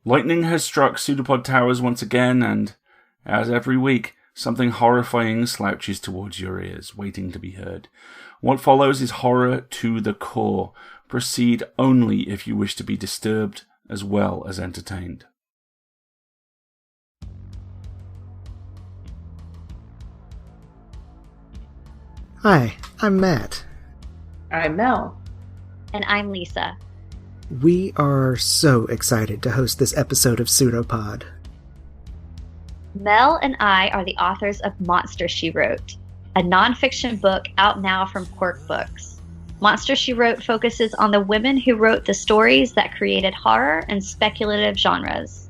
Lightning has struck Pseudopod Towers once again, and, as every week, something horrifying slouches towards your ears, waiting to be heard. What follows is horror to the core. Proceed only if you wish to be disturbed as well as entertained. Hi, I'm Matt. I'm Mel. And I'm Lisa. We are so excited to host this episode of PseudoPod. Mel and I are the authors of Monster, She Wrote, a nonfiction book out now from Quirk Books. Monster, She Wrote focuses on the women who wrote the stories that created horror and speculative genres.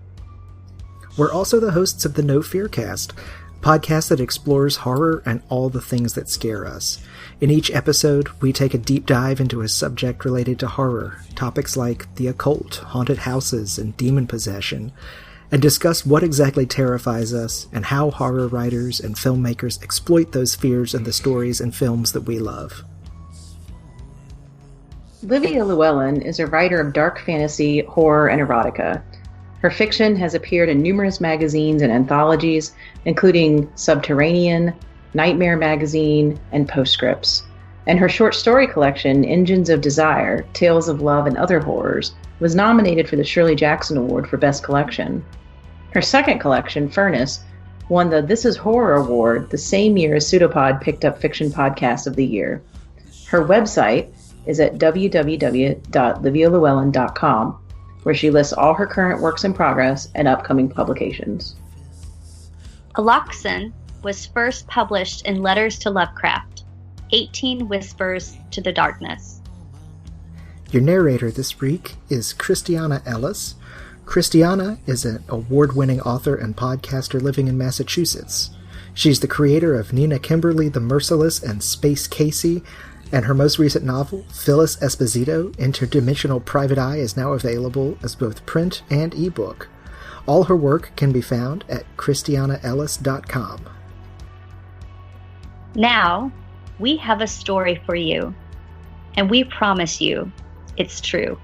We're also the hosts of the No Fear Cast, a podcast that explores horror and all the things that scare us. In each episode, we take a deep dive into a subject related to horror, topics like the occult, haunted houses, and demon possession, and discuss what exactly terrifies us and how horror writers and filmmakers exploit those fears in the stories and films that we love. Livia Llewellyn is a writer of dark fantasy, horror, and erotica. Her fiction has appeared in numerous magazines and anthologies, including Subterranean, Nightmare Magazine, and Postscripts. And her short story collection, Engines of Desire, Tales of Love and Other Horrors, was nominated for the Shirley Jackson Award for Best Collection. Her second collection, Furnace, won the This Is Horror Award the same year as Pseudopod picked up Fiction Podcast of the Year. Her website is at www.livialewellyn.com, where she lists all her current works in progress and upcoming publications. Allochton was first published in Letters to Lovecraft, 18 Whispers to the Darkness. Your narrator this week is Christiana Ellis. Christiana is an award-winning author and podcaster living in Massachusetts. She's the creator of Nina Kimberly the Merciless and Space Casey, and her most recent novel, Phyllis Esposito, Interdimensional Private Eye, is now available as both print and ebook. All her work can be found at christianaellis.com. Now, we have a story for you, and we promise you it's true.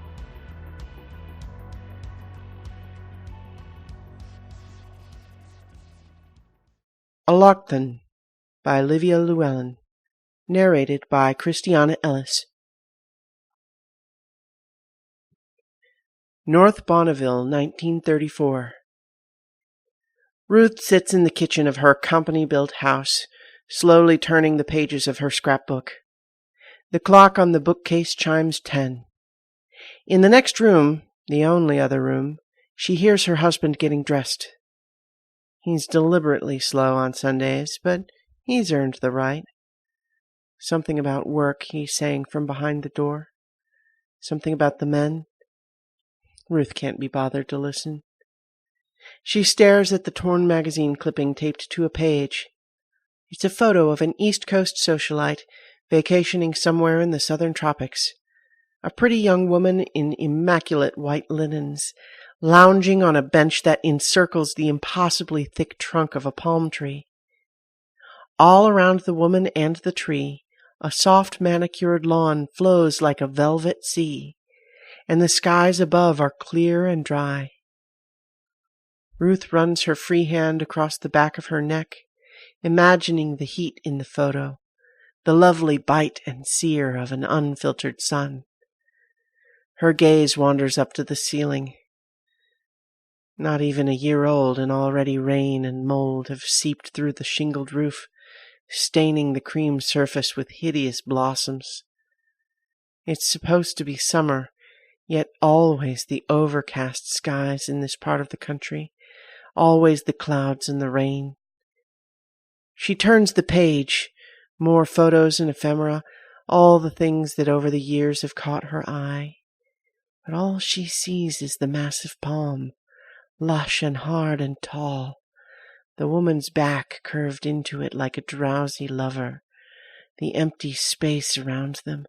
Allochton by Livia Llewellyn. Narrated by Christiana Ellis. North Bonneville, 1934. Ruth sits in the kitchen of her company-built house, slowly turning the pages of her scrapbook. The clock on the bookcase chimes 10. In the next room, the only other room, she hears her husband getting dressed. He's deliberately slow on Sundays, but he's earned the right. Something about work, he's saying from behind the door. Something about the men. Ruth can't be bothered to listen. She stares at the torn magazine clipping taped to a page. It's a photo of an East Coast socialite vacationing somewhere in the southern tropics. A pretty young woman in immaculate white linens, lounging on a bench that encircles the impossibly thick trunk of a palm tree. All around the woman and the tree, a soft manicured lawn flows like a velvet sea, and the skies above are clear and dry. Ruth runs her free hand across the back of her neck, imagining the heat in the photo, the lovely bite and sear of an unfiltered sun. Her gaze wanders up to the ceiling. Not even a year old, and already rain and mold have seeped through the shingled roof, staining the cream surface with hideous blossoms. It's supposed to be summer, yet always the overcast skies in this part of the country, always the clouds and the rain. She turns the page, more photos and ephemera, all the things that over the years have caught her eye. But all she sees is the massive palm, lush and hard and tall, the woman's back curved into it like a drowsy lover, the empty space around them,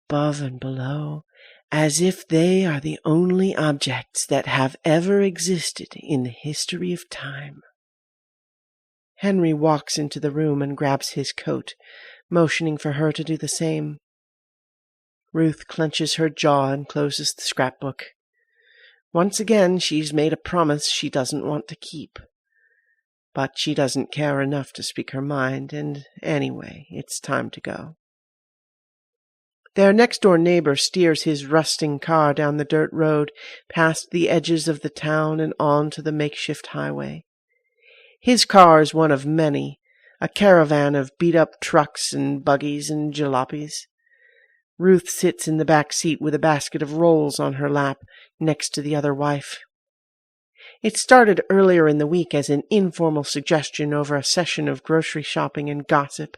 above and below, as if they are the only objects that have ever existed in the history of time. Henry walks into the room and grabs his coat, motioning for her to do the same. Ruth clenches her jaw and closes the scrapbook. Once again, she's made a promise she doesn't want to keep. But she doesn't care enough to speak her mind, and anyway, it's time to go. Their next-door neighbor steers his rusting car down the dirt road, past the edges of the town and on to the makeshift highway. His car is one of many, a caravan of beat-up trucks and buggies and jalopies. Ruth sits in the back seat with a basket of rolls on her lap, next to the other wife. It started earlier in the week as an informal suggestion over a session of grocery shopping and gossip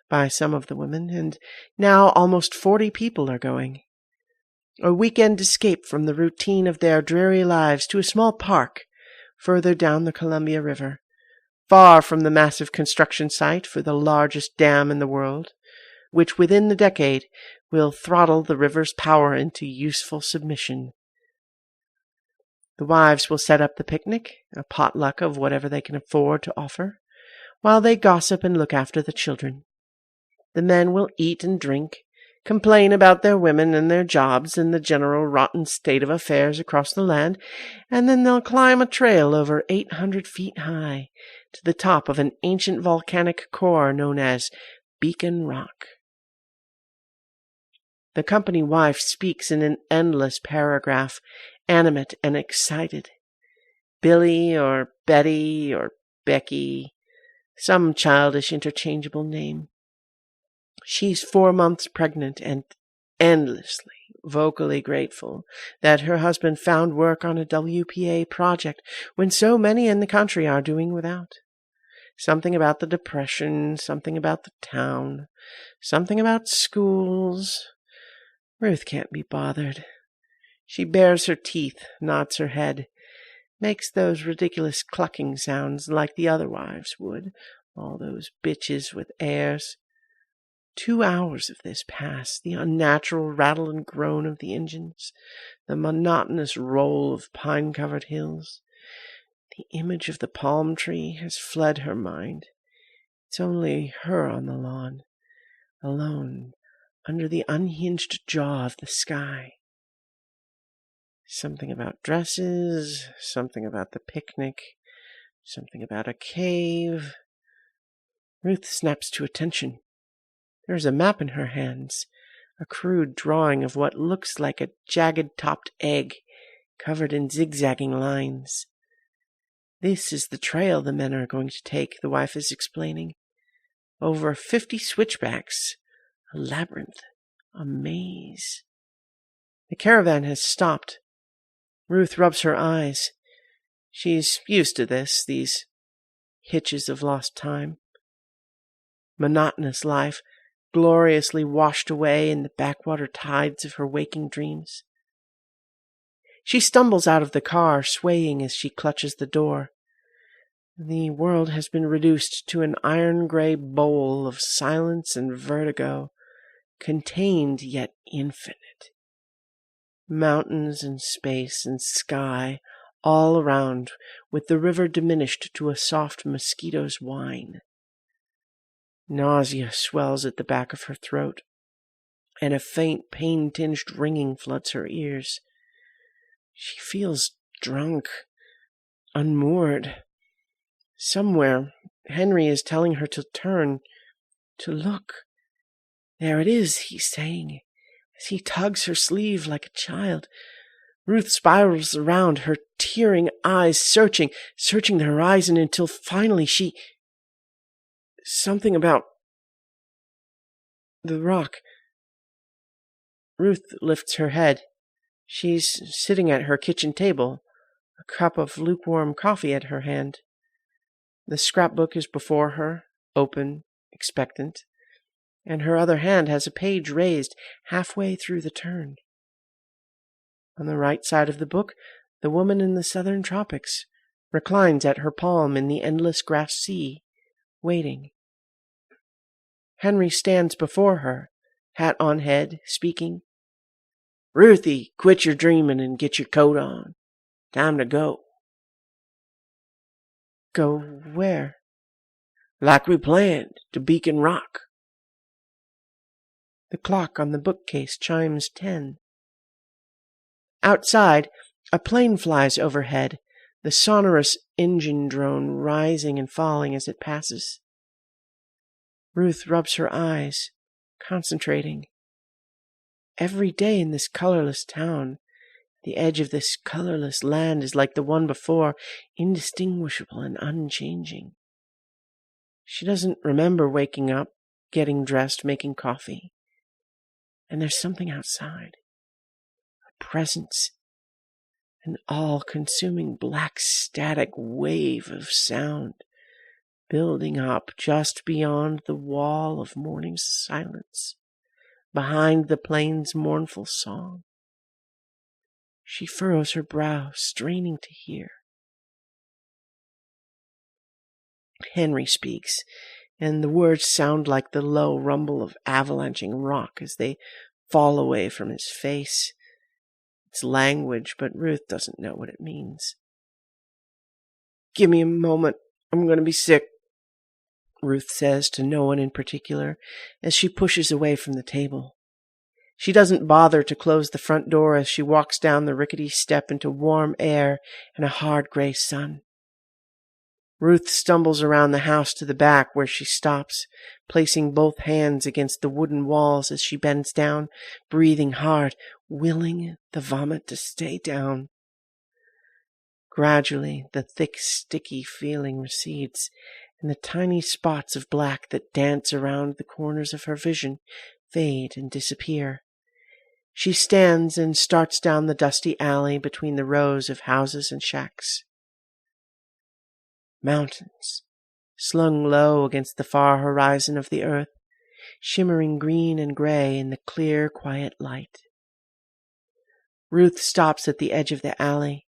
by some of the women, and now almost 40 people are going. A weekend escape from the routine of their dreary lives to a small park further down the Columbia River, far from the massive construction site for the largest dam in the world, which within the decade will throttle the river's power into useful submission. The wives will set up the picnic, a potluck of whatever they can afford to offer, while they gossip and look after the children. The men will eat and drink, complain about their women and their jobs and the general rotten state of affairs across the land, and then they'll climb a trail over 800 feet high to the top of an ancient volcanic core known as Beacon Rock. The company wife speaks in an endless paragraph, animate and excited. Billy or Betty or Becky, some childish interchangeable name. She's 4 months pregnant and endlessly, vocally grateful that her husband found work on a WPA project when so many in the country are doing without. Something about the Depression, something about the town, something about schools. Ruth can't be bothered. She bares her teeth, nods her head, makes those ridiculous clucking sounds like the other wives would, all those bitches with airs. 2 hours of this pass, the unnatural rattle and groan of the engines, the monotonous roll of pine-covered hills. The image of the palm tree has fled her mind. It's only her on the lawn, alone, under the unhinged jaw of the sky. Something about dresses, something about the picnic, something about a cave. Ruth snaps to attention. There's a map in her hands, a crude drawing of what looks like a jagged-topped egg, covered in zigzagging lines. This is the trail the men are going to take, the wife is explaining. Over 50 switchbacks, a labyrinth, a maze. The caravan has stopped. Ruth rubs her eyes. She's used to this, these hitches of lost time. Monotonous life, gloriously washed away in the backwater tides of her waking dreams. She stumbles out of the car, swaying as she clutches the door. The world has been reduced to an iron-gray bowl of silence and vertigo, contained yet infinite. Mountains and space and sky all around, with the river diminished to a soft mosquito's whine. Nausea swells at the back of her throat, and a faint, pain-tinged ringing floods her ears. She feels drunk, unmoored. Somewhere, Henry is telling her to turn, to look. There it is, he's saying, as he tugs her sleeve like a child. Ruth spirals around, her tearing eyes searching the horizon until finally she... Something about the rock. Ruth lifts her head. She's sitting at her kitchen table, a cup of lukewarm coffee at her hand. The scrapbook is before her, open, expectant, and her other hand has a page raised halfway through the turn. On the right side of the book, the woman in the southern tropics reclines at her palm in the endless grass sea, waiting. Henry stands before her, hat on head, speaking. "Ruthie, quit your dreaming and get your coat on. Time to go." "Go where?" "Like we planned, to Beacon Rock." The clock on the bookcase chimes 10. Outside, A plane flies overhead, the sonorous engine drone rising and falling as it passes. Ruth rubs her eyes, concentrating. Every day in this colorless town, the edge of this colorless land is like the one before, indistinguishable and unchanging. She doesn't remember waking up, getting dressed, making coffee. And there's something outside, a presence, an all-consuming black static wave of sound, building up just beyond the wall of morning silence, behind the plane's mournful song. She furrows her brow, straining to hear. Henry speaks, and the words sound like the low rumble of avalanching rock as they fall away from his face. It's language, but Ruth doesn't know what it means. "Give me a moment. I'm going to be sick," Ruth says to no one in particular as she pushes away from the table. She doesn't bother to close the front door as she walks down the rickety step into warm air and a hard gray sun. Ruth stumbles around the house to the back where she stops, placing both hands against the wooden walls as she bends down, breathing hard, willing the vomit to stay down. Gradually, the thick, sticky feeling recedes, and the tiny spots of black that dance around the corners of her vision fade and disappear. She stands and starts down the dusty alley between the rows of houses and shacks. Mountains, slung low against the far horizon of the earth, shimmering green and gray in the clear, quiet light. Ruth stops at the edge of the alley,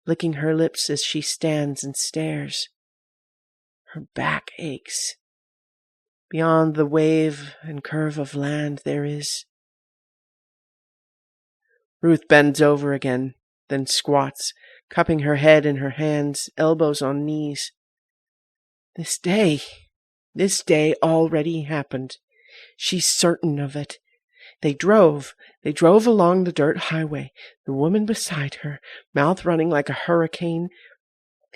licking her lips as she stands and stares. Her back aches. Beyond the wave and curve of land there is. Ruth bends over again, then squats, cupping her head in her hands, elbows on knees. This day already happened. She's certain of it. They drove along the dirt highway, the woman beside her, mouth running like a hurricane.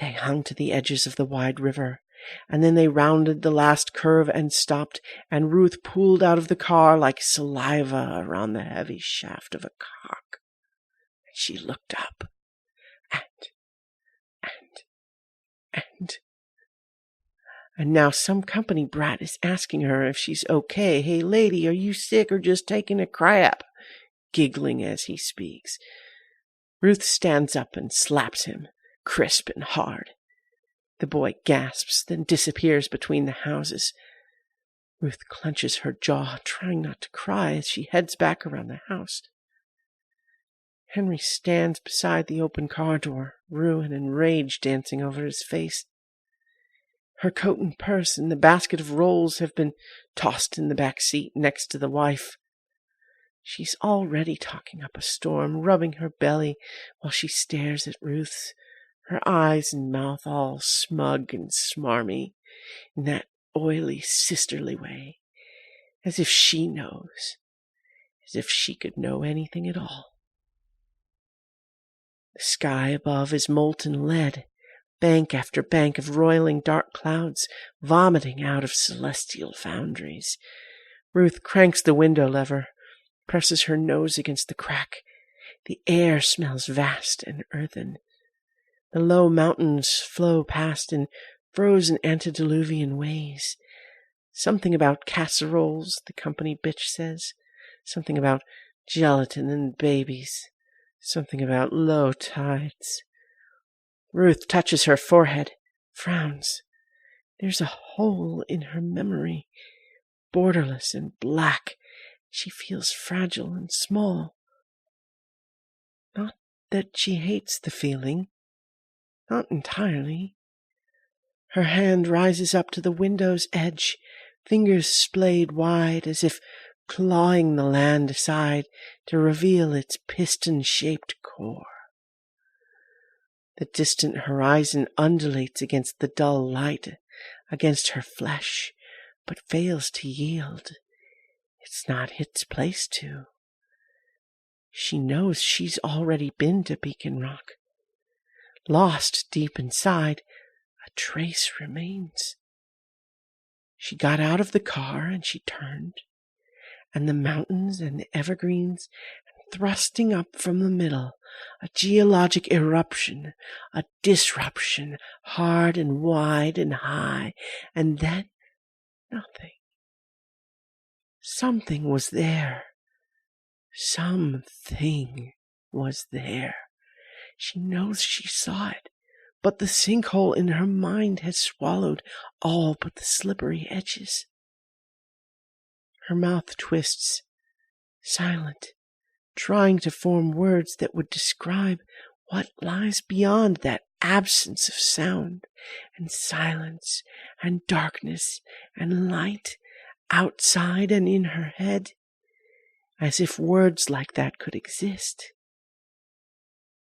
They hung to the edges of the wide river, and then they rounded the last curve and stopped, and Ruth pulled out of the car like saliva around the heavy shaft of a cock. And she looked up, and now some company brat is asking her if she's okay. "Hey, lady, are you sick or just taking a crap?" giggling as he speaks. Ruth stands up and slaps him, crisp and hard. The boy gasps, then disappears between the houses. Ruth clenches her jaw, trying not to cry as she heads back around the house. Henry stands beside the open car door, ruin and rage dancing over his face. Her coat and purse and the basket of rolls have been tossed in the back seat next to the wife. She's already talking up a storm, rubbing her belly while she stares at Ruth's, her eyes and mouth all smug and smarmy in that oily, sisterly way, as if she knows, as if she could know anything at all. The sky above is molten lead, bank after bank of roiling dark clouds vomiting out of celestial foundries. Ruth cranks the window lever, presses her nose against the crack. The air smells vast and earthen. The low mountains flow past in frozen antediluvian ways. Something about casseroles, the company bitch says. Something about gelatin and babies. Something about low tides. Ruth touches her forehead, frowns. There's a hole in her memory, borderless and black. She feels fragile and small. Not that she hates the feeling. Not entirely. Her hand rises up to the window's edge, fingers splayed wide as if clawing the land aside to reveal its piston-shaped core. The distant horizon undulates against the dull light, against her flesh, but fails to yield. It's not its place to. She knows she's already been to Beacon Rock. Lost deep inside, a trace remains. She got out of the car and she turned, and the mountains and the evergreens, and thrusting up from the middle, a geologic eruption, a disruption, hard and wide and high, and then nothing. Something was there. Something was there. She knows she saw it, but the sinkhole in her mind has swallowed all but the slippery edges. Her mouth twists, silent, trying to form words that would describe what lies beyond that absence of sound and silence and darkness and light outside and in her head, as if words like that could exist.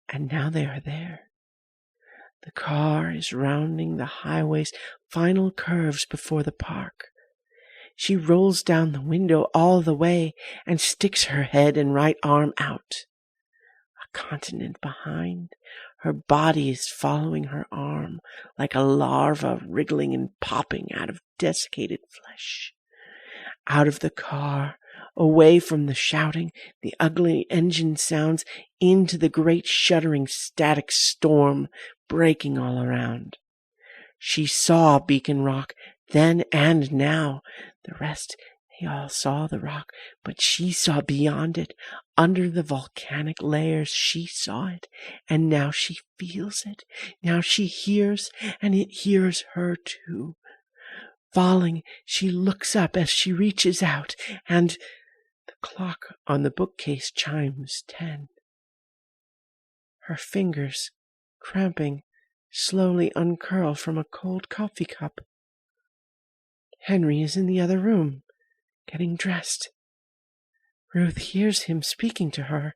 And now they are there. The car is rounding the highway's final curves before the park. She rolls down the window all the way and sticks her head and right arm out. A continent behind, her body is following her arm like a larva wriggling and popping out of desiccated flesh. Out of the car, away from the shouting, the ugly engine sounds, into the great shuddering static storm breaking all around. She saw Beacon Rock then and now. The rest, they all saw the rock, but she saw beyond it, under the volcanic layers. She saw it, and now she feels it. Now she hears, and it hears her too. Falling, she looks up as she reaches out, and the clock on the bookcase chimes 10. Her fingers, cramping, slowly uncurl from a cold coffee cup. Henry is in the other room, getting dressed. Ruth hears him speaking to her,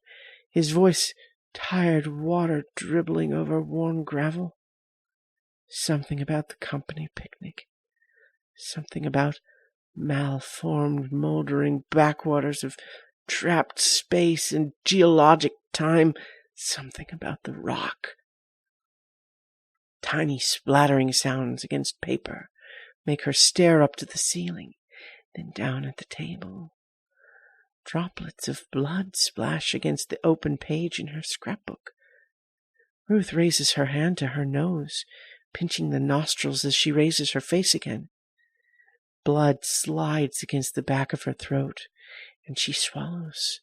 his voice tired water dribbling over worn gravel. Something about the company picnic. Something about malformed, moldering backwaters of trapped space and geologic time. Something about the rock. Tiny splattering sounds against paper make her stare up to the ceiling, then down at the table. Droplets of blood splash against the open page in her scrapbook. Ruth raises her hand to her nose, pinching the nostrils as she raises her face again. Blood slides against the back of her throat, and she swallows.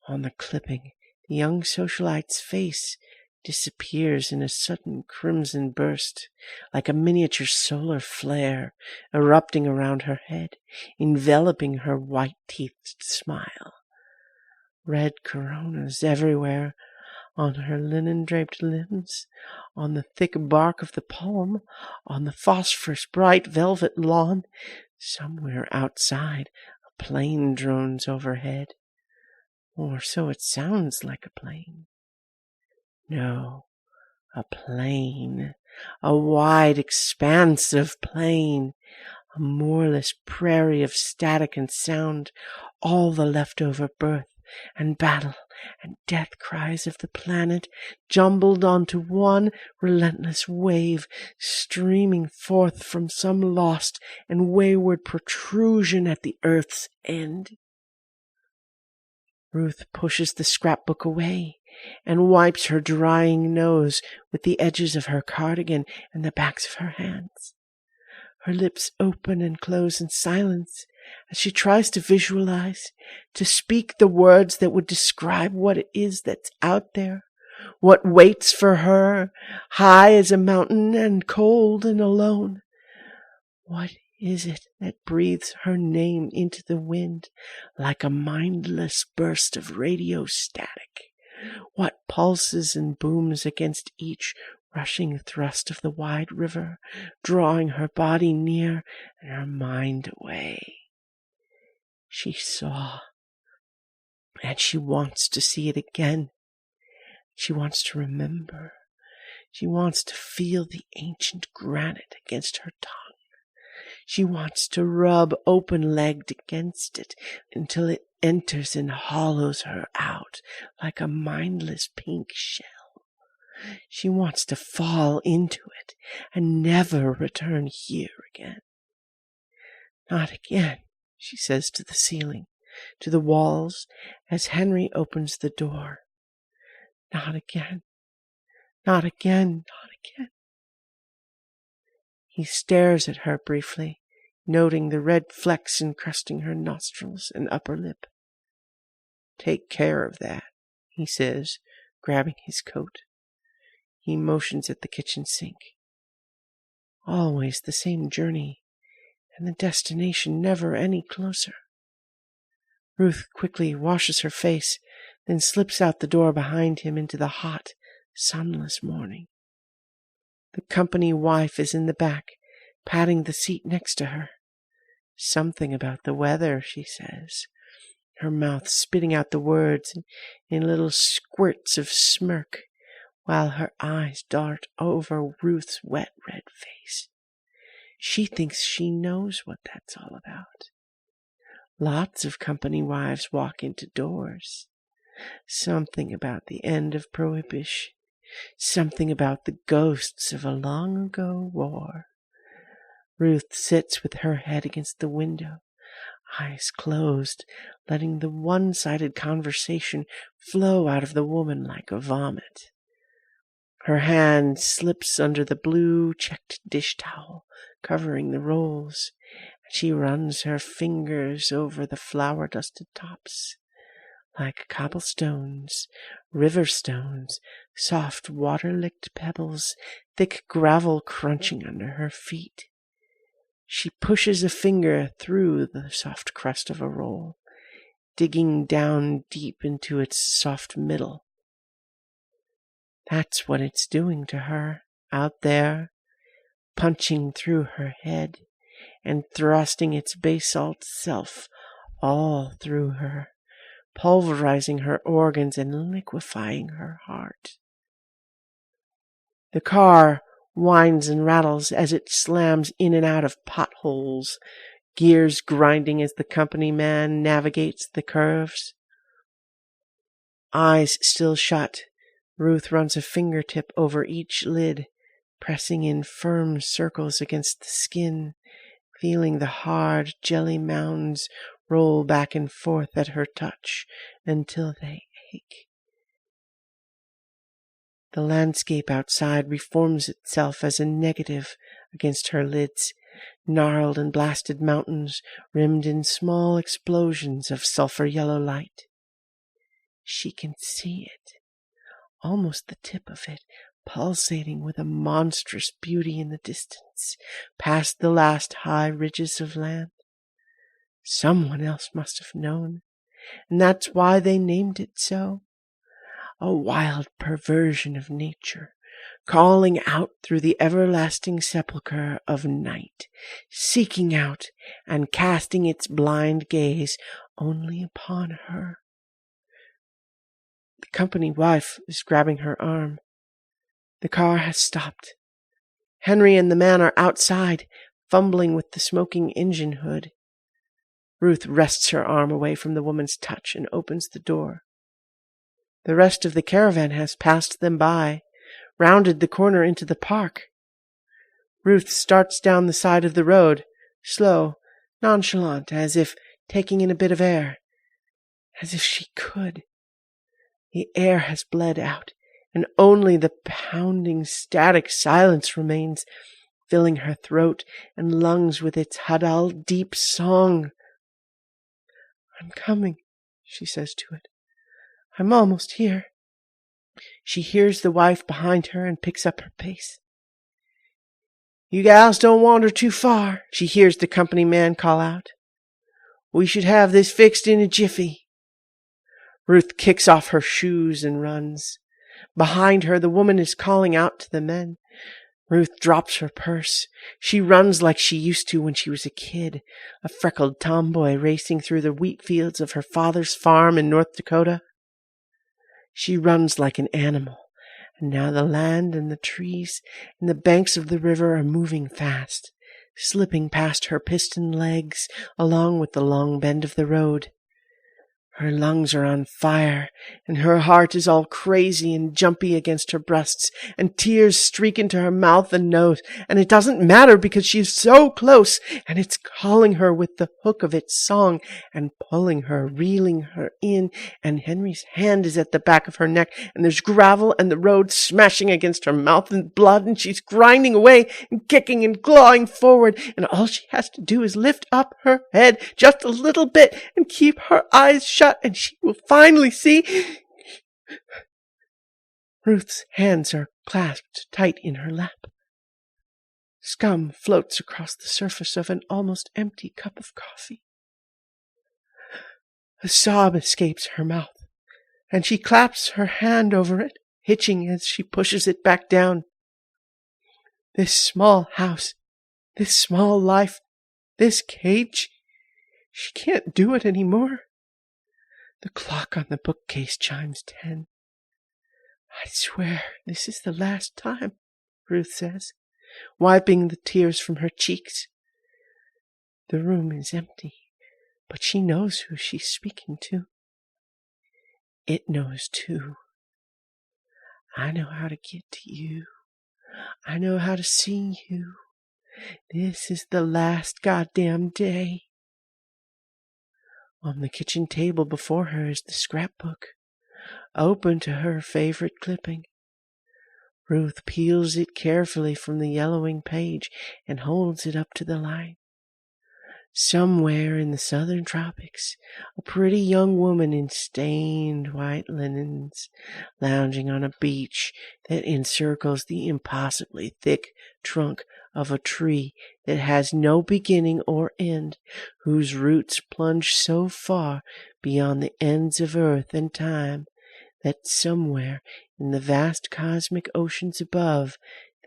On the clipping, the young socialite's face disappears in a sudden crimson burst, like a miniature solar flare erupting around her head, enveloping her white-teethed smile. Red coronas everywhere, on her linen-draped limbs, on the thick bark of the palm, on the phosphorus-bright velvet lawn. Somewhere outside, a plane drones overhead. Or so it sounds like a plane. No, a plain, a wide expanse of plain, a moorless prairie of static and sound, all the leftover birth and battle and death cries of the planet jumbled onto one relentless wave, streaming forth from some lost and wayward protrusion at the earth's end. Ruth pushes the scrapbook away and wipes her drying nose with the edges of her cardigan and the backs of her hands. Her lips open and close in silence as she tries to visualize, to speak the words that would describe what it is that's out there, what waits for her, high as a mountain and cold and alone. What is it that breathes her name into the wind like a mindless burst of radio static? What pulses and booms against each rushing thrust of the wide river, drawing her body near and her mind away? She saw, and she wants to see it again. She wants to remember. She wants to feel the ancient granite against her tongue. She wants to rub open-legged against it until it enters and hollows her out like a mindless pink shell. She wants to fall into it and never return here again. Not again, she says to the ceiling, to the walls, as Henry opens the door. Not again, not again, not again. He stares at her briefly, noting the red flecks encrusting her nostrils and upper lip. Take care of that, he says, grabbing his coat. He motions at the kitchen sink. Always the same journey, and the destination never any closer. Ruth quickly washes her face, then slips out the door behind him into the hot, sunless morning. The company wife is in the back, patting the seat next to her. Something about the weather, she says, her mouth spitting out the words in little squirts of smirk, while her eyes dart over Ruth's wet red face. She thinks she knows what that's all about. Lots of company wives walk into doors. Something about the end of Prohibition. Something about the ghosts of a long-ago war. Ruth sits with her head against the window, eyes closed, letting the one-sided conversation flow out of the woman like a vomit. Her hand slips under the blue checked dish towel covering the rolls, and she runs her fingers over the flour-dusted tops. Like cobblestones, river stones, soft water-licked pebbles, thick gravel crunching under her feet. She pushes a finger through the soft crust of a roll, digging down deep into its soft middle. That's what it's doing to her, out there, punching through her head and thrusting its basalt self all through her, pulverizing her organs and liquefying her heart. The car whines and rattles as it slams in and out of potholes, gears grinding as the company man navigates the curves. Eyes still shut, Ruth runs a fingertip over each lid, pressing in firm circles against the skin, feeling the hard jelly mounds roll back and forth at her touch until they ache. The landscape outside reforms itself as a negative against her lids, gnarled and blasted mountains rimmed in small explosions of sulphur-yellow light. She can see it, almost the tip of it, pulsating with a monstrous beauty in the distance, past the last high ridges of land. Someone else must have known, and that's why they named it so. A wild perversion of nature, calling out through the everlasting sepulchre of night, seeking out and casting its blind gaze only upon her. The company wife is grabbing her arm. The car has stopped. Henry and the man are outside, fumbling with the smoking engine hood. Ruth wrests her arm away from the woman's touch and opens the door. The rest of the caravan has passed them by, rounded the corner into the park. Ruth starts down the side of the road, slow, nonchalant, as if taking in a bit of air, as if she could. The air has bled out, and only the pounding static silence remains, filling her throat and lungs with its hadal deep song. "I'm coming," she says to it. "I'm almost here." She hears the wife behind her and picks up her pace. "You gals don't wander too far," she hears the company man call out. "We should have this fixed in a jiffy." Ruth kicks off her shoes and runs. Behind her, the woman is calling out to the men. Ruth drops her purse. She runs like she used to when she was a kid, a freckled tomboy racing through the wheat fields of her father's farm in North Dakota. She runs like an animal, and now the land and the trees and the banks of the river are moving fast, slipping past her piston legs along with the long bend of the road. Her lungs are on fire, and her heart is all crazy and jumpy against her breasts, and tears streak into her mouth and nose, and it doesn't matter because she's so close, and it's calling her with the hook of its song, and pulling her, reeling her in, and Henry's hand is at the back of her neck, and there's gravel and the road smashing against her mouth and blood, and she's grinding away and kicking and clawing forward, and all she has to do is lift up her head just a little bit and keep her eyes shut, and she will finally see. Ruth's hands are clasped tight in her lap. Scum floats across the surface of an almost empty cup of coffee. A sob escapes her mouth, and she claps her hand over it, hitching as she pushes it back down. This small house, this small life, this cage, she can't do it any more. The clock on the bookcase chimes 10. I swear this is the last time, Ruth says, wiping the tears from her cheeks. The room is empty, but she knows who she's speaking to. It knows too. I know how to get to you. I know how to see you. This is the last goddamn day. On the kitchen table before her is the scrapbook, open to her favorite clipping. Ruth peels it carefully from the yellowing page and holds it up to the light. Somewhere in the southern tropics, a pretty young woman in stained white linens, lounging on a beach that encircles the impossibly thick trunk of a tree that has no beginning or end, whose roots plunge so far beyond the ends of earth and time that somewhere in the vast cosmic oceans above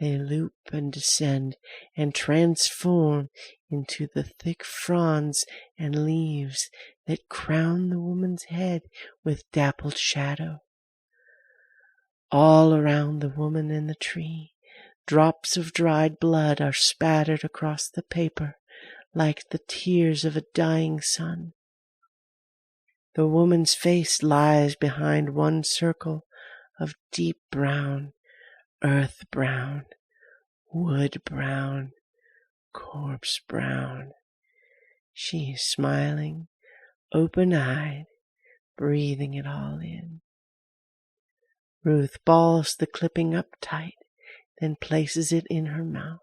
they loop and descend and transform into the thick fronds and leaves that crown the woman's head with dappled shadow. All around the woman and the tree, drops of dried blood are spattered across the paper like the tears of a dying sun. The woman's face lies behind one circle of deep brown, earth brown, wood brown, corpse brown. She is smiling, open-eyed, breathing it all in. Ruth balls the clipping up tight, then places it in her mouth,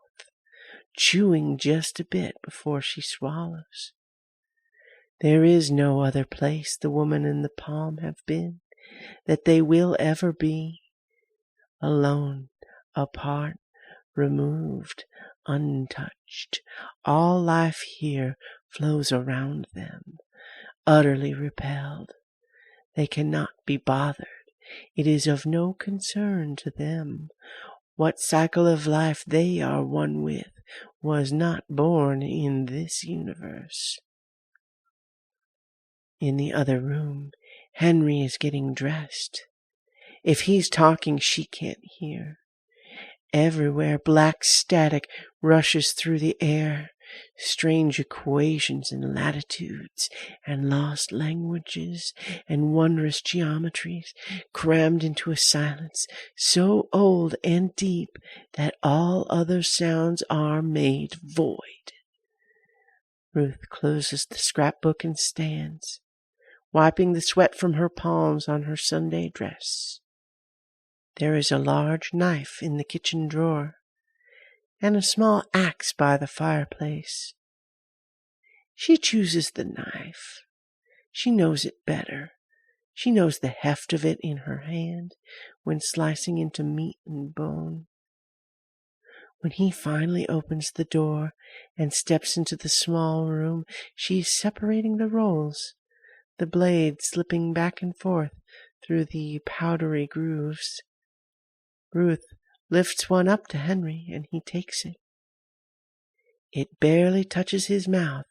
chewing just a bit before she swallows. There is no other place the woman and the palm have been, that they will ever be, alone, apart, removed, untouched. All life here flows around them, utterly repelled. They cannot be bothered. It is of no concern to them. What cycle of life they are one with was not born in this universe. In the other room, Henry is getting dressed. If he's talking, she can't hear. Everywhere black static rushes through the air, strange equations and latitudes and lost languages and wondrous geometries crammed into a silence so old and deep that all other sounds are made void. Ruth closes the scrapbook and stands, wiping the sweat from her palms on her Sunday dress. There is a large knife in the kitchen drawer, and a small axe by the fireplace. She chooses the knife. She knows it better. She knows the heft of it in her hand when slicing into meat and bone. When he finally opens the door and steps into the small room, she is separating the rolls, the blade slipping back and forth through the powdery grooves. Ruth lifts one up to Henry, and he takes it. It barely touches his mouth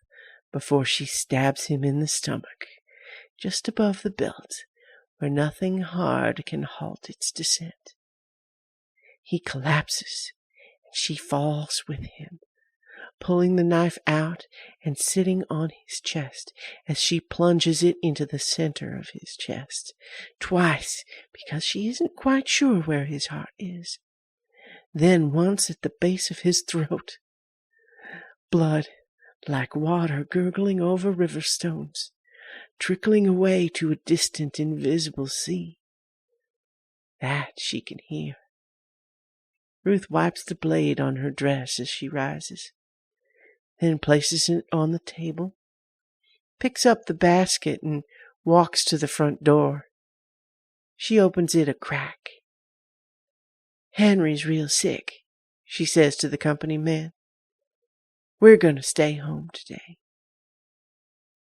before she stabs him in the stomach, just above the belt, where nothing hard can halt its descent. He collapses, and she falls with him, pulling the knife out and sitting on his chest as she plunges it into the center of his chest, twice, because she isn't quite sure where his heart is. Then once at the base of his throat. Blood, like water gurgling over river stones, trickling away to a distant invisible sea. That she can hear. Ruth wipes the blade on her dress as she rises, then places it on the table, picks up the basket, and walks to the front door. She opens it a crack. "Henry's real sick," she says to the company man. "We're going to stay home today."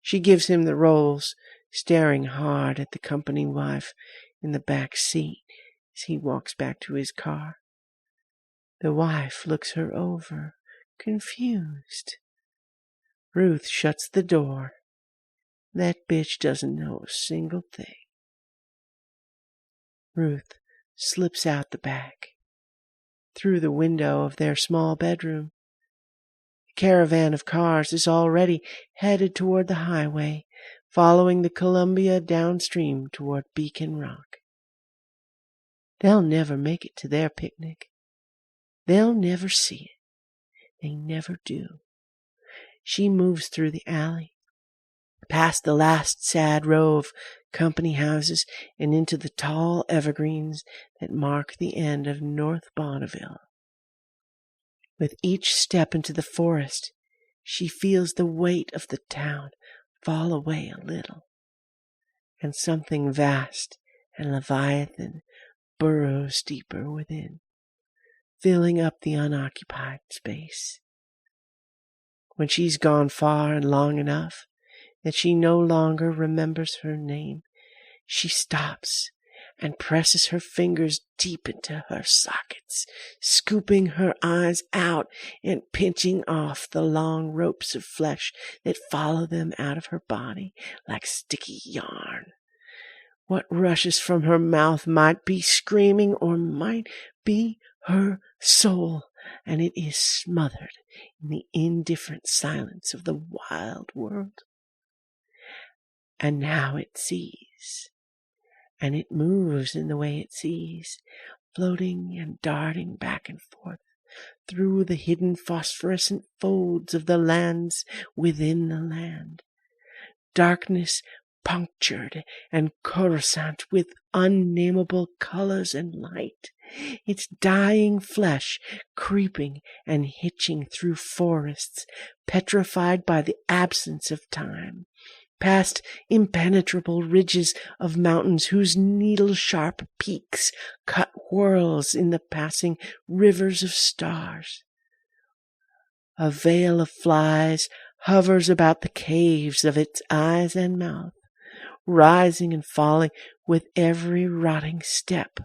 She gives him the rolls, staring hard at the company wife in the back seat as he walks back to his car. The wife looks her over, confused. Ruth shuts the door. That bitch doesn't know a single thing. Ruth slips out the back, through the window of their small bedroom. The caravan of cars is already headed toward the highway, following the Columbia downstream toward Beacon Rock. They'll never make it to their picnic. They'll never see it. They never do. She moves through the alley, past the last sad row of company houses, and into the tall evergreens that mark the end of North Bonneville. With each step into the forest, she feels the weight of the town fall away a little, and something vast and leviathan burrows deeper within, filling up the unoccupied space. When she's gone far and long enough that she no longer remembers her name, she stops and presses her fingers deep into her sockets, scooping her eyes out and pinching off the long ropes of flesh that follow them out of her body like sticky yarn. What rushes from her mouth might be screaming or might be her soul, and it is smothered in the indifferent silence of the wild world. And now it sees, and it moves in the way it sees, floating and darting back and forth through the hidden phosphorescent folds of the lands within the land. Darkness punctured and coruscant with unnameable colors and light, its dying flesh creeping and hitching through forests petrified by the absence of time, past impenetrable ridges of mountains whose needle-sharp peaks cut whirls in the passing rivers of stars. A veil of flies hovers about the caves of its eyes and mouth, rising and falling with every rotting step,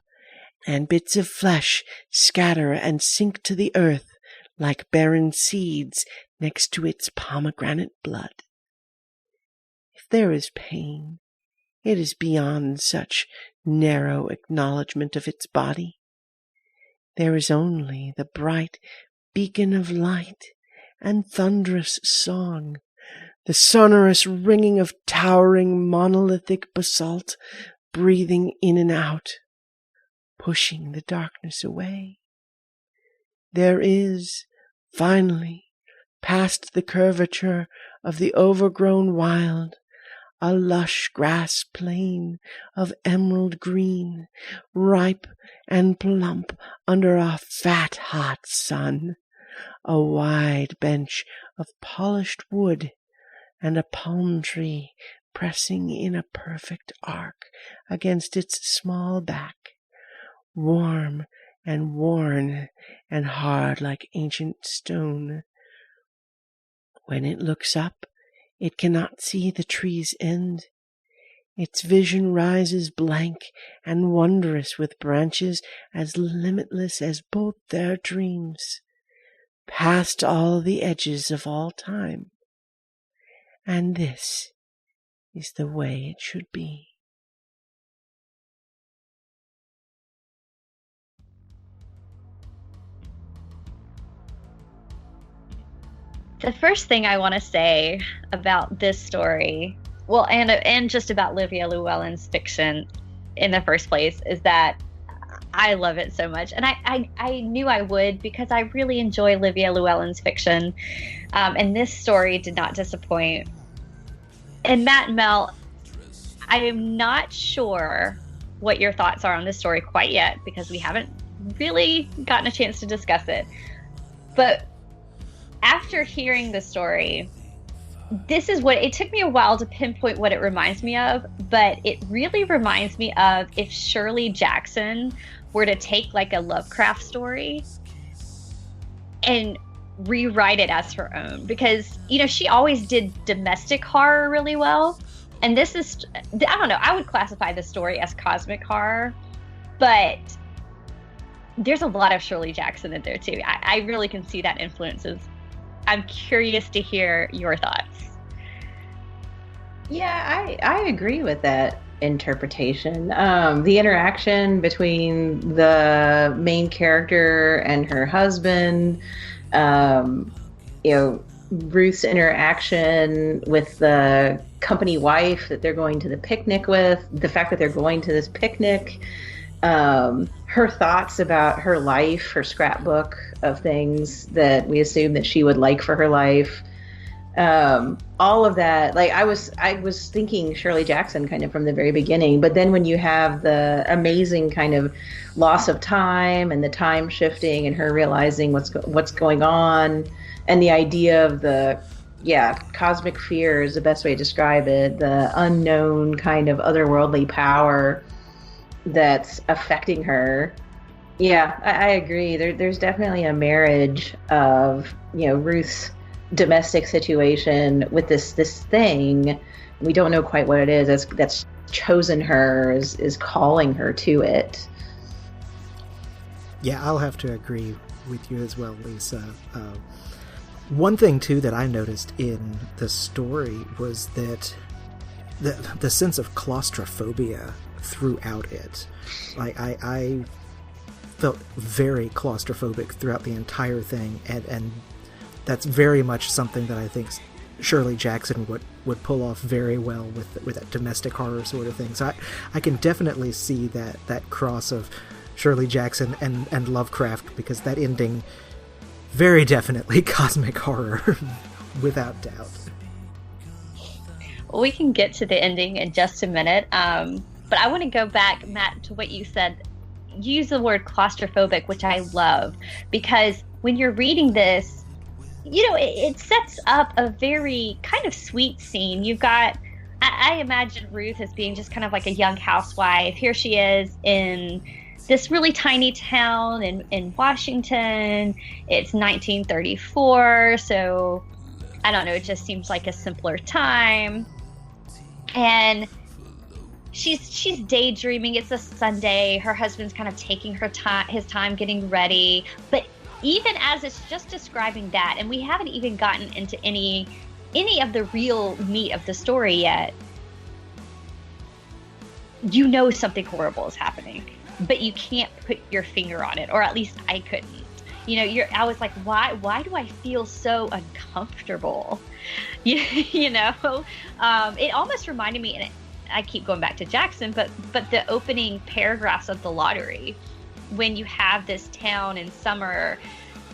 and bits of flesh scatter and sink to the earth like barren seeds next to its pomegranate blood. If there is pain, it is beyond such narrow acknowledgment of its body. There is only the bright beacon of light and thunderous song, the sonorous ringing of towering monolithic basalt, breathing in and out, pushing the darkness away. There is, finally, past the curvature of the overgrown wild, a lush grass plain of emerald green, ripe and plump under a fat hot sun, a wide bench of polished wood, and a palm tree pressing in a perfect arc against its small back, warm and worn and hard like ancient stone. When it looks up, it cannot see the tree's end. Its vision rises blank and wondrous with branches as limitless as both their dreams, past all the edges of all time. And this is the way it should be. The first thing I want to say about this story, well, and just about Livia Llewellyn's fiction in the first place, is that I love it so much. And I knew I would, because I really enjoy Livia Llewellyn's fiction. And this story did not disappoint. And Matt and Mel, I am not sure what your thoughts are on this story quite yet, because we haven't really gotten a chance to discuss it. But after hearing the story, this is what it took me a while to pinpoint what it reminds me of, but it really reminds me of if Shirley Jackson were to take like a Lovecraft story and rewrite it as her own, because she always did domestic horror really well, and this is, I don't know, I would classify the story as cosmic horror, but there's a lot of Shirley Jackson in there too. I really can see that influences. I'm curious to hear your thoughts. Yeah, I agree with that interpretation. The interaction between the main character and her husband, Ruth's interaction with the company wife that they're going to the picnic with, the fact that they're going to this picnic, her thoughts about her life, her scrapbook of things that we assume that she would like for her life. All of that, like I was thinking Shirley Jackson kind of from the very beginning, but then when you have the amazing kind of loss of time and the time shifting and her realizing what's going on, and the idea of the cosmic fear is the best way to describe it, the unknown kind of otherworldly power that's affecting her. Yeah, I agree. There's definitely a marriage of Ruth's domestic situation with this thing. We don't know quite what it is that's chosen her, is calling her to it. Yeah, I'll have to agree with you as well, Lisa. One thing too that I noticed in the story was that the sense of claustrophobia throughout it. Like I felt very claustrophobic throughout the entire thing, and that's very much something that I think Shirley Jackson would pull off very well with that domestic horror sort of thing. So I can definitely see that cross of Shirley Jackson and Lovecraft, because that ending very definitely cosmic horror without doubt. Well, we can get to the ending in just a minute, but I want to go back, Matt, to what you said. You use the word claustrophobic, which I love, because when you're reading this, it sets up a very kind of sweet scene. You've got, I imagine Ruth as being just kind of like a young housewife. Here she is in this really tiny town in Washington. It's 1934, so I don't know, it just seems like a simpler time. And she's daydreaming. It's a Sunday. Her husband's kind of taking his time getting ready. But even as it's just describing that, and we haven't even gotten into any of the real meat of the story yet, something horrible is happening, but you can't put your finger on it, or at least I couldn't. I was like, why do I feel so uncomfortable? It almost reminded me, and I keep going back to Jackson, but the opening paragraphs of The Lottery, when you have this town in summer,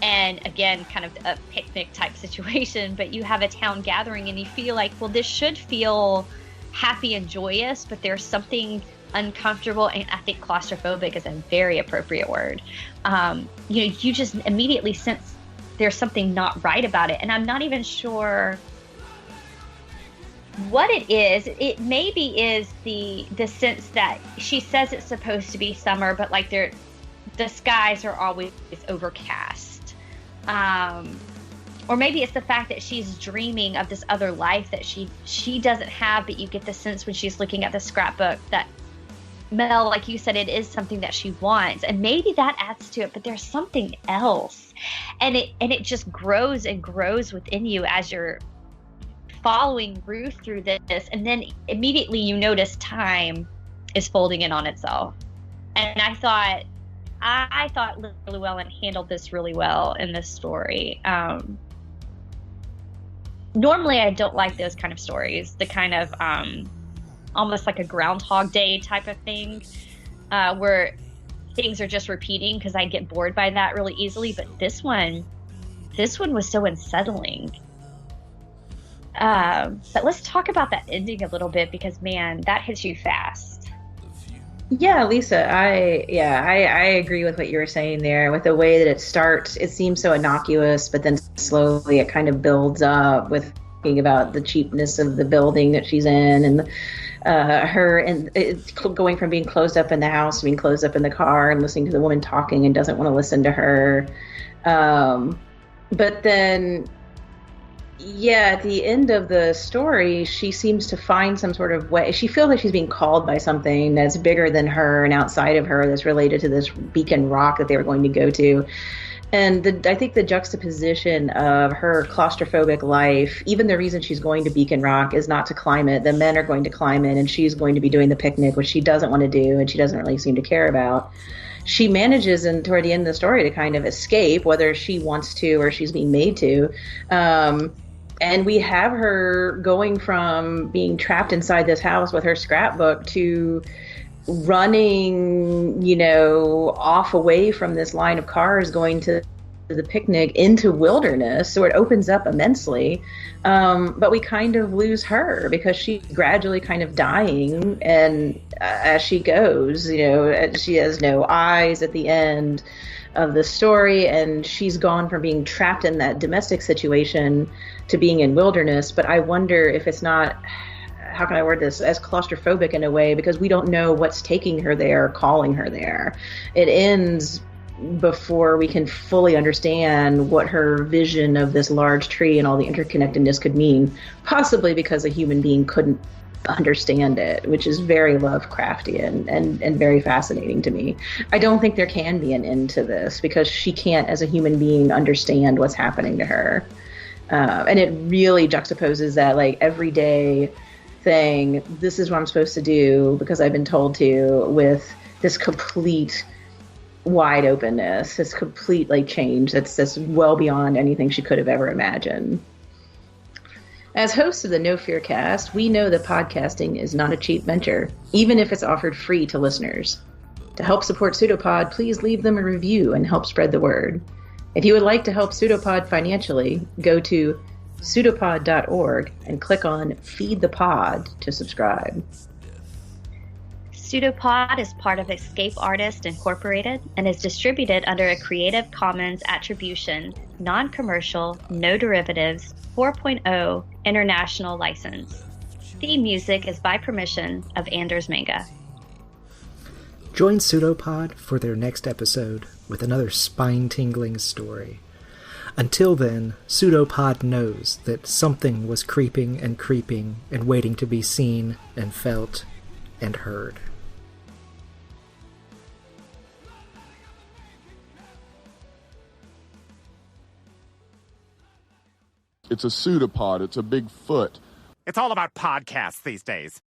and again, kind of a picnic type situation, but you have a town gathering and you feel like, well, this should feel happy and joyous, but there's something uncomfortable, and I think claustrophobic is a very appropriate word. You just immediately sense there's something not right about it, and I'm not even sure what it is. It maybe is the sense that she says it's supposed to be summer, but like the skies are always overcast. Or maybe it's the fact that she's dreaming of this other life that she doesn't have, but you get the sense when she's looking at the scrapbook that, Mel, like you said, it is something that she wants, and maybe that adds to it, but there's something else, and it just grows and grows within you as you're following Ruth through this, and then immediately you notice time is folding in on itself. And I thought Llewellyn handled this really well in this story. normally I don't like those kind of stories, the kind of almost like a Groundhog Day type of thing, where things are just repeating, because I get bored by that really easily. But this one was so unsettling. But let's talk about that ending a little bit, because man, that hits you fast. Yeah, Lisa, I agree with what you were saying there. With the way that it starts, it seems so innocuous, but then slowly it kind of builds up with thinking about the cheapness of the building that she's in, and her, and it's going from being closed up in the house to being closed up in the car and listening to the woman talking and doesn't want to listen to her. But then, yeah, at the end of the story, she seems to find some sort of way. She feels like she's being called by something that's bigger than her and outside of her, that's related to this Beacon Rock that they were going to go to. And I think the juxtaposition of her claustrophobic life, even the reason she's going to Beacon Rock is not to climb it. The men are going to climb it, and she's going to be doing the picnic, which she doesn't want to do and she doesn't really seem to care about. She manages, and toward the end of the story, to kind of escape, whether she wants to or she's being made to. And we have her going from being trapped inside this house with her scrapbook to running, off away from this line of cars going to the picnic into wilderness. So it opens up immensely. But we kind of lose her because she's gradually kind of dying. And as she goes, she has no eyes at the end of the story. And she's gone from being trapped in that domestic situation to being in wilderness. But I wonder if it's not, how can I word this, as claustrophobic in a way, because we don't know what's taking her there, calling her there. It ends before we can fully understand what her vision of this large tree and all the interconnectedness could mean, possibly because a human being couldn't understand it, which is very Lovecraftian and very fascinating to me. I don't think there can be an end to this because she can't, as a human being, understand what's happening to her. And it really juxtaposes that, like, everyday thing, this is what I'm supposed to do because I've been told to, with this complete wide openness, this complete change that's well beyond anything she could have ever imagined. As hosts of the No Fear Cast, we know that podcasting is not a cheap venture, even if it's offered free to listeners. To help support PseudoPod, please leave them a review and help spread the word. If you would like to help PseudoPod financially, go to pseudopod.org and click on Feed the Pod to subscribe. PseudoPod is part of Escape Artists Incorporated and is distributed under a Creative Commons Attribution, Non-Commercial, No Derivatives 4.0 International License. Theme music is by permission of Anders Manga. Join PseudoPod for their next episode with another spine-tingling story. Until then, PseudoPod knows that something was creeping and waiting to be seen and felt and heard. It's a pseudopod. It's a big foot. It's all about podcasts these days.